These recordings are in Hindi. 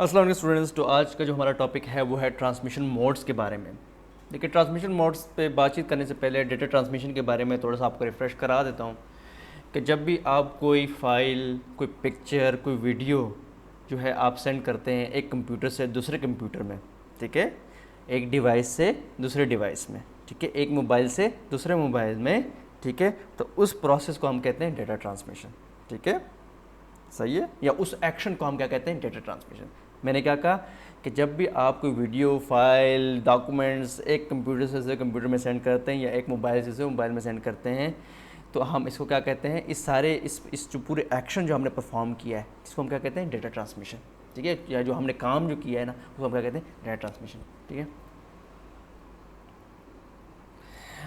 अस्सलाम वालेकुम स्टूडेंट्स। तो आज का जो हमारा टॉपिक है वो है ट्रांसमिशन मोड्स के बारे में। देखिए, ट्रांसमिशन मोड्स पे बातचीत करने से पहले डेटा ट्रांसमिशन के बारे में थोड़ा सा आपको रिफ़्रेश करा देता हूँ कि जब भी आप कोई फ़ाइल, कोई पिक्चर, कोई वीडियो जो है आप सेंड करते हैं एक कंप्यूटर से दूसरे कंप्यूटर में, ठीक है, एक डिवाइस से दूसरे डिवाइस में, ठीक है, एक मोबाइल से दूसरे मोबाइल में, ठीक है, तो उस प्रोसेस को हम कहते हैं डेटा ट्रांसमिशन। ठीक है, सही है। या उस एक्शन को हम क्या कहते हैं, डेटा ट्रांसमिशन। मैंने क्या कहा कि जब भी आप कोई वीडियो, फाइल, डॉक्यूमेंट्स एक कंप्यूटर से दूसरे कंप्यूटर में सेंड करते हैं या एक मोबाइल से दूसरे मोबाइल में सेंड करते हैं, तो हम इसको क्या कहते हैं, इस सारे इस जो पूरे एक्शन जो हमने परफॉर्म किया है इसको हम क्या कहते हैं, डेटा ट्रांसमिशन। ठीक है, या जो हमने काम जो किया है ना उसको हम क्या कहते हैं, डेटा ट्रांसमिशन। ठीक है,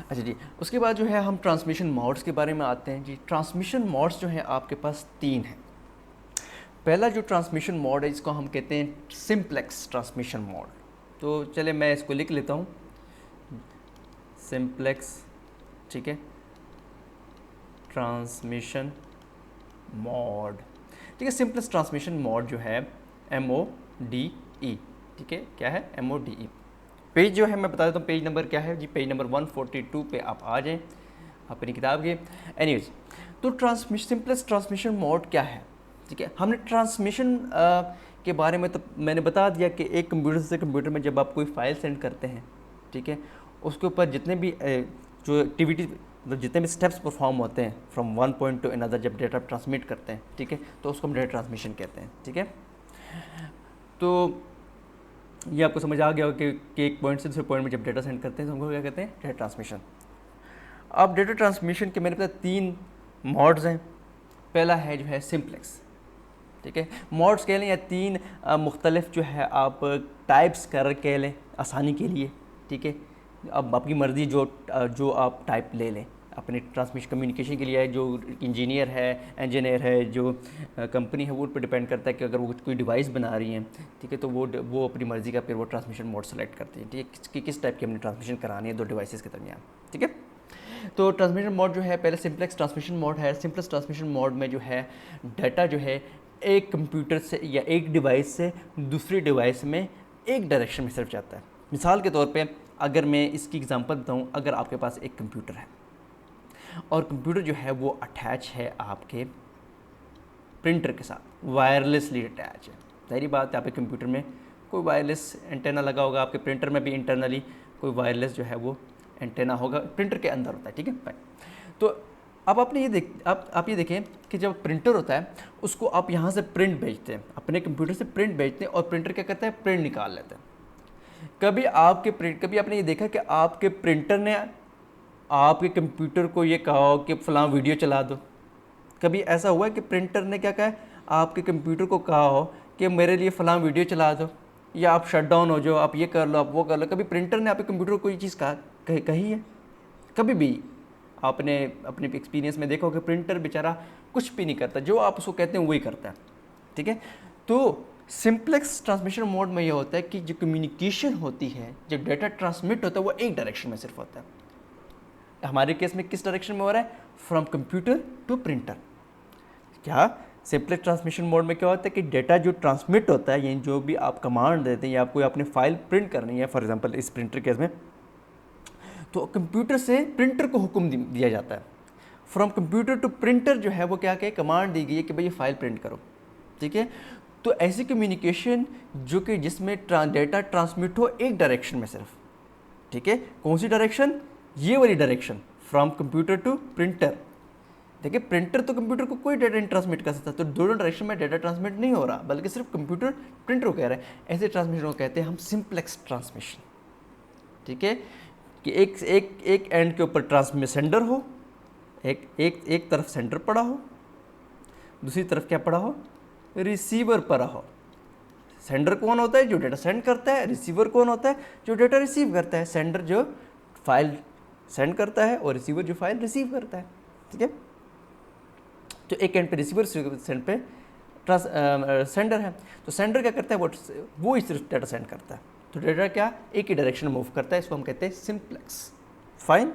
अच्छा जी। उसके बाद जो है हम ट्रांसमिशन मोड्स के बारे में आते हैं जी। ट्रांसमिशन मोड्स जो हैं आपके पास 3 हैं। पहला जो ट्रांसमिशन मोड है इसको हम कहते हैं सिंप्लेक्स ट्रांसमिशन मोड। तो चले मैं इसको लिख लेता हूँ, सिंप्लेक्स, ठीक है, ट्रांसमिशन मोड। ठीक है, सिंप्लेक्स ट्रांसमिशन मोड जो है MODE, ठीक है, क्या है, MODE। पेज जो है मैं बता देता हूँ, पेज नंबर क्या है जी, पेज नंबर 142 पे आप आ जाएं अपनी किताब के। एनीवेज, तो सिंप्लेक्स ट्रांसमिशन मोड क्या है, ठीक है। हमने ट्रांसमिशन के बारे में तो मैंने बता दिया कि एक कंप्यूटर से कंप्यूटर में जब आप कोई फाइल सेंड करते हैं, ठीक है, उसके ऊपर जितने भी जो एक्टिविटी, मतलब जितने भी स्टेप्स परफॉर्म होते हैं from one point two another, जब डेटा ट्रांसमिट करते हैं, ठीक है, तो उसको हम डेटा ट्रांसमिशन कहते हैं। ठीक है, तो ये आपको समझ आ गया हो कि एक पॉइंट से दूसरे पॉइंट में जब डेटा सेंड करते हैं तो हमको क्या कहते हैं, डेटा ट्रांसमिशन। अब डेटा ट्रांसमिशन के मेरे पास 3 मोड्स हैं। पहला है जो है सिंप्लेक्स, ठीक है, मोड्स कह लें या 3 मुख्तलिफ जो है आप टाइप्स कर कह लें आसानी के लिए। ठीक है, अब आपकी मर्ज़ी जो आप टाइप ले लें अपने ट्रांसमिशन कम्युनिकेशन के लिए। जो इंजीनियर है, जो कंपनी है, वो उन पर डिपेंड करता है कि अगर वो कोई डिवाइस बना रही हैं, ठीक है, तो वो अपनी मर्ज़ी का फिर वो ट्रांसमिशन मोड सेलेक्ट करती है, ठीक है, किस टाइप की हमने ट्रांसमिशन करानी है 2 डिवाइसेस के दरमियान। ठीक है, तो ट्रांसमिशन मोड जो है पहले सिंप्लेक्स ट्रांसमिशन मोड है। सिंप्लेक्स ट्रांसमिशन मोड में जो है डाटा जो है एक कंप्यूटर से या एक डिवाइस से दूसरी डिवाइस में एक डायरेक्शन में सिर्फ जाता है। मिसाल के तौर पे अगर मैं इसकी एग्जांपल बताऊं, अगर आपके पास एक कंप्यूटर है और कंप्यूटर जो है वो अटैच है आपके प्रिंटर के साथ, वायरलेसली अटैच है। जाहिर बात है आपके कंप्यूटर में कोई वायरलेस एंटेना लगा होगा, आपके प्रिंटर में भी इंटरनली कोई वायरलेस जो है वो एंटेना होगा, प्रिंटर के अंदर होता है। ठीक है, फाइन। तो अब आपने आप ये देखें कि जब प्रिंटर होता है उसको आप यहाँ से प्रिंट भेजते हैं, अपने कंप्यूटर से प्रिंट भेजते हैं और प्रिंटर क्या करता है, प्रिंट निकाल लेता है। कभी आपने ये देखा कि आपके प्रिंटर ने आपके कंप्यूटर को ये कहा हो कि फ़लाँ वीडियो चला दो? कभी ऐसा हुआ है कि प्रिंटर ने क्या कहा है, आपके कंप्यूटर को कहा हो कि मेरे लिए फ़लाँ वीडियो चला दो, या आप शट डाउन हो जाओ, आप ये कर लो, आप वो कर लो? कभी प्रिंटर ने आपके कंप्यूटर को कोई चीज़ कही है? कभी भी आपने अपने एक्सपीरियंस में देखा हो कि प्रिंटर बेचारा कुछ भी नहीं करता, जो आप उसको कहते हैं वही करता है। ठीक है, तो सिंप्लेक्स ट्रांसमिशन मोड में ये होता है कि जो कम्युनिकेशन होती है, जो डेटा ट्रांसमिट होता है, वो एक डायरेक्शन में सिर्फ होता है। हमारे केस में किस डायरेक्शन में हो रहा है, फ्रॉम कंप्यूटर टू प्रिंटर। क्या सिंप्लेक्स ट्रांसमिशन मोड में क्या होता है कि डेटा जो ट्रांसमिट होता है, यानी जो भी आप कमांड देते हैं या आपको अपनी फाइल प्रिंट करनी है, फॉर एग्जांपल इस प्रिंटर केस में, तो कंप्यूटर से प्रिंटर को हुक्म दिया जाता है। फ्रॉम कंप्यूटर टू प्रिंटर जो है वो क्या क्या कमांड दी गई है कि भाई ये फाइल प्रिंट करो। ठीक है, तो ऐसी कम्युनिकेशन जो कि जिसमें डेटा ट्रांसमिट हो एक डायरेक्शन में सिर्फ। ठीक है, कौन सी डायरेक्शन, ये वाली direction, from computer to printer. देखिए, प्रिंटर तो कंप्यूटर को कोई डेटा ट्रांसमिट कर सकता है, तो दोनों डायरेक्शन में डेटा ट्रांसमिट नहीं हो रहा, बल्कि सिर्फ कंप्यूटर प्रिंटर को कह रहा है। ऐसे ट्रांसमिशन को कहते हैं हम सिंप्लेक्स ट्रांसमिशन। ठीक है, कि एक एंड के ऊपर ट्रांसमिट सेंडर हो, एक तरफ सेंडर पड़ा हो, दूसरी तरफ क्या पड़ा हो, रिसीवर पड़ा हो। सेंडर कौन होता है, जो डेटा सेंड करता है। रिसीवर कौन होता है, जो डेटा रिसीव करता है। सेंडर जो फाइल सेंड करता है और रिसीवर जो फाइल रिसीव करता है। ठीक है, तो एक एंड पे रिसीवर, सेंड पे सेंडर है। तो सेंडर क्या करता है, वो ही सिर्फ डेटा सेंड करता है, तो डेटा क्या एक ही डायरेक्शन में मूव करता है। इसको हम कहते हैं सिंप्लेक्स। फाइन,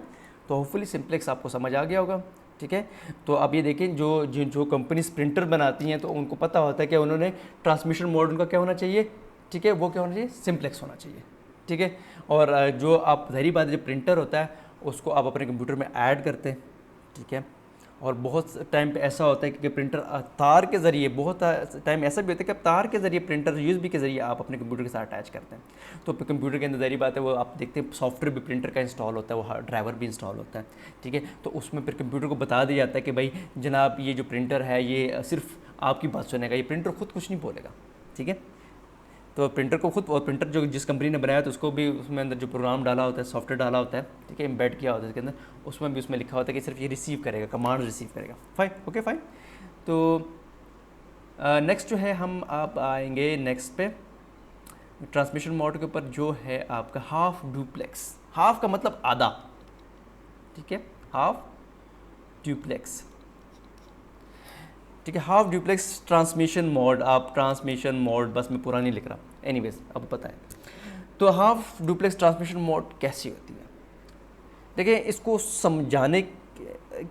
तो होपफुली सिंप्लेक्स आपको समझ आ गया होगा। ठीक है। तो आप ये देखें जो कंपनीज प्रिंटर बनाती हैं तो उनको पता होता है कि उन्होंने ट्रांसमिशन मोड उनका क्या होना चाहिए, ठीक है, वो क्या होना चाहिए, सिंप्लेक्स होना चाहिए, ठीक है। और जो आप ज़ाहिर बात है जो प्रिंटर होता है उसको आप अपने कंप्यूटर में ऐड करते हैं, ठीक है। और बहुत टाइम पे ऐसा होता है कि प्रिंटर तार के ज़रिए, बहुत टाइम ऐसा भी होता है कि आप तार के ज़रिए प्रिंटर यूएसबी के ज़रिए आप अपने कंप्यूटर के साथ अटैच करते हैं। तो कंप्यूटर के अंदर ज़ाहिर बात है वो आप देखते हैं सॉफ्टवेयर भी प्रिंटर का इंस्टॉल होता है, वो ड्राइवर भी इंस्टॉल होता है, ठीक है। तो उसमें फिर कंप्यूटर को बता दिया जाता है कि भाई जनाब ये जो प्रिंटर है ये सिर्फ आपकी बात सुनेगा, ये प्रिंटर खुद कुछ नहीं बोलेगा, ठीक है। तो प्रिंटर को खुद, और प्रिंटर जो जिस कंपनी ने बनाया तो उसको भी उसमें अंदर जो प्रोग्राम डाला होता है, सॉफ्टवेयर डाला होता है, ठीक है, एम्बेड किया होता है इसके अंदर, उसमें भी उसमें लिखा होता है कि सिर्फ ये रिसीव करेगा, कमांड रिसीव करेगा। Fine, okay fine. तो नेक्स्ट जो है हम आप आएंगे नेक्स्ट पे ट्रांसमिशन मोड के ऊपर, जो है आपका हाफ डुप्लेक्स। हाफ का मतलब आधा, ठीक है, हाफ डुप्लेक्स, ठीक है। हाफ डुप्लेक्स ट्रांसमिशन मोड, आप ट्रांसमिशन मोड बस मैं पूरा नहीं लिख रहा, एनीवेज अब पता है। तो हाफ डुप्लेक्स ट्रांसमिशन मोड कैसी होती है, देखिए इसको समझाने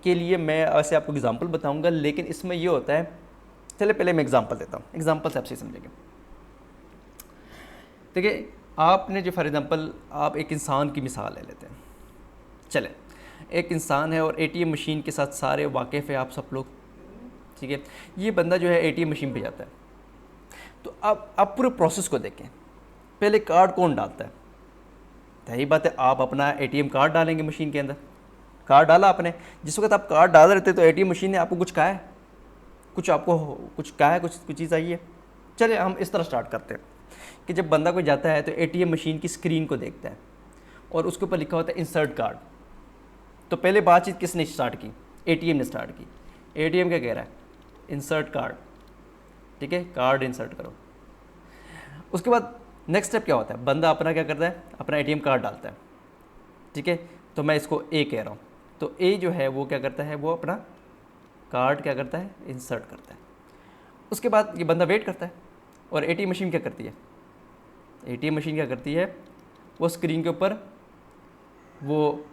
के लिए मैं ऐसे आपको एग्जांपल बताऊंगा, लेकिन इसमें ये होता है, चले पहले मैं एग्जांपल देता हूँ, एग्जांपल से आप सही समझेंगे। देखिए आपने जो फॉर एग्जांपल आप एक इंसान की मिसाल ले लेते हैं, चले एक इंसान है और एटीएम मशीन के साथ सारे वाकिफ़ है आप सब लोग, ठीक है। ये बंदा जो है एटीएम मशीन पे जाता है, तो अब आप पूरे प्रोसेस को देखें। पहले कार्ड कौन डालता है, सही बात है आप अपना एटीएम कार्ड डालेंगे मशीन के अंदर, कार्ड डाला आपने, जिस वक्त आप कार्ड डाल रहे थे तो एटीएम मशीन ने आपको कुछ कहा है, कुछ आपको कुछ कहा है, कुछ चीज़ आई है। चले हम इस तरह स्टार्ट करते हैं कि जब बंदा कोई जाता है तो एटीएम मशीन की स्क्रीन को देखता है और उसके ऊपर लिखा होता है इंसर्ट कार्ड। तो पहले बातचीत किसने स्टार्ट की, एटीएम ने स्टार्ट की। एटीएम क्या कह रहा है, इंसर्ट कार्ड, ठीक है, कार्ड इंसर्ट करो। उसके बाद नेक्स्ट स्टेप क्या होता है, बंदा अपना क्या करता है, अपना एटीएम कार्ड डालता है, ठीक है। तो मैं इसको ए कह रहा हूँ, तो ए जो है वो क्या करता है, वो अपना कार्ड क्या करता है, इंसर्ट करता है। उसके बाद ये बंदा वेट करता है और एटीएम मशीन क्या करती है, एटीएम मशीन क्या करती है, वो स्क्रीन के ऊपर वो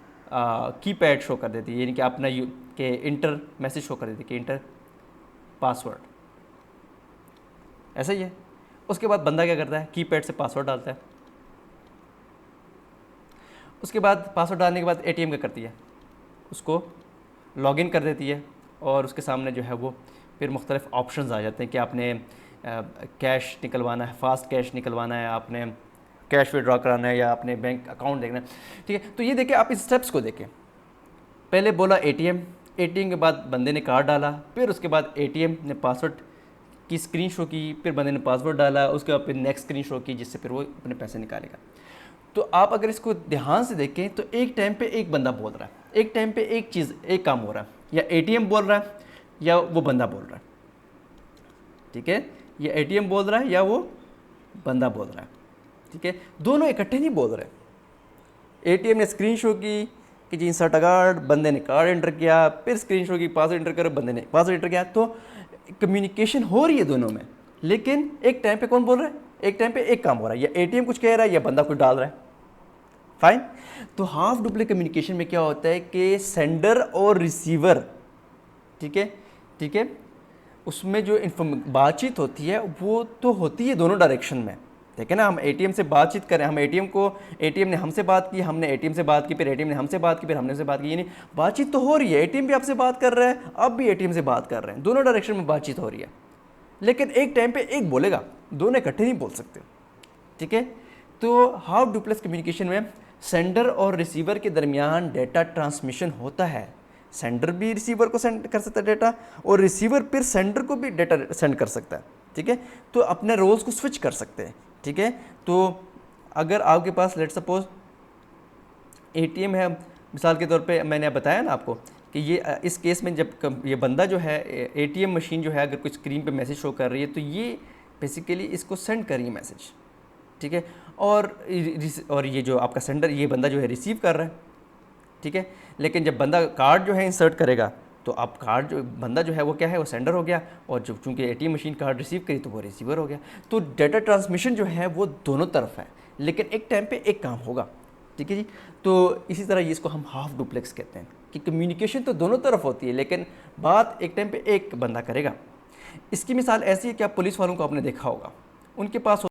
कीपैड शो कर देती है, यानी कि अपना के इंटर मैसेज शो कर देती है कि इंटर पासवर्ड, ऐसा ही है। उसके बाद बंदा क्या करता है, कीपैड से पासवर्ड डालता है। उसके बाद पासवर्ड डालने के बाद एटीएम क्या करती है, उसको लॉगिन कर देती है और उसके सामने जो है वो फिर मुख्तलिफ ऑप्शंस आ जाते हैं कि आपने कैश निकलवाना है, फास्ट कैश निकलवाना है, आपने कैश विड्रॉ कराना है, या आपने बैंक अकाउंट देखना है, ठीक है। तो ये देखिए आप इस स्टेप्स को देखें, पहले बोला एटीएम, एटीएम के बाद बंदे ने कार्ड डाला, फिर उसके बाद एटीएम ने पासवर्ड की स्क्रीन शो की, फिर बंदे ने पासवर्ड डाला, उसके बाद फिर नेक्स्ट स्क्रीन शो की जिससे फिर वो अपने पैसे निकालेगा। तो आप अगर इसको ध्यान से देखें तो एक टाइम पे एक बंदा बोल रहा है, एक टाइम पे एक चीज़, एक काम हो रहा है, या एटीएम बोल रहा है या वो बंदा बोल रहा है, ठीक है, या एटीएम बोल रहा है या वो बंदा बोल रहा है, ठीक है, दोनों इकट्ठे नहीं बोल रहे। एटीएम ने स्क्रीन शो की कि जी इंसर्ट कार्ड, बंदे ने कार्ड एंटर किया, फिर स्क्रीन शो की पासवर्ड एंटर करो, बंदे ने पासवर्ड एंटर किया, तो कम्युनिकेशन हो रही है दोनों में, लेकिन एक टाइम पे कौन बोल रहा है, एक टाइम पे एक काम हो रहा है, या एटीएम कुछ कह रहा है या बंदा कुछ डाल रहा है। फाइन। तो हाफ डुप्लीकेट कम्युनिकेशन में क्या होता है कि सेंडर और रिसीवर, ठीक है, ठीक है, उसमें जो बातचीत होती है वो तो होती है दोनों डायरेक्शन में, ठीक है ना। हम एटीएम से बातचीत करें, हम एटीएम ने हमसे बात की, हमने एटीएम से बात की, फिर एटीएम ने हमसे बात की, फिर हमने हमसे बात की, यानी बातचीत तो हो रही है, एटीएम भी आपसे बात कर रहा है, आप भी एटीएम से बात कर रहे हैं, दोनों डायरेक्शन में बातचीत हो रही है, लेकिन एक टाइम पे एक बोलेगा, दोनों इकट्ठे नहीं बोल सकते, ठीक है। तो हाफ डुप्लेक्स कम्युनिकेशन में सेंडर और रिसीवर के दरमियान डेटा ट्रांसमिशन होता है, सेंडर भी रिसीवर को सेंड कर सकता है डेटा, और रिसीवर फिर सेंडर को भी डेटा सेंड कर सकता है, ठीक है। तो अपने रोल्स को स्विच कर सकते हैं, ठीक है। तो अगर आपके पास लेट सपोज एटीएम है, मिसाल के तौर पे मैंने बताया ना आपको कि ये इस केस में जब ये बंदा जो है एटीएम मशीन जो है अगर कोई स्क्रीन पे मैसेज शो कर रही है तो ये बेसिकली इसको सेंड कर रही है मैसेज, ठीक है। और ये जो आपका सेंडर, ये बंदा जो है रिसीव कर रहा है, ठीक है। लेकिन जब बंदा कार्ड जो है इंसर्ट करेगा तो आप कार्ड जो बंदा जो है वो क्या है, वो सेंडर हो गया, और जब चूँकि एटीएम मशीन कार्ड रिसीव करी तो वो रिसीवर हो गया। तो डेटा ट्रांसमिशन जो है वो दोनों तरफ है, लेकिन एक टाइम पे एक काम होगा, ठीक है जी। तो इसी तरह इसको हम हाफ डुप्लेक्स कहते हैं कि कम्युनिकेशन तो दोनों तरफ होती है, लेकिन बात एक टाइम पे एक बंदा करेगा। इसकी मिसाल ऐसी है कि आप पुलिस वालों को आपने देखा होगा, उनके पास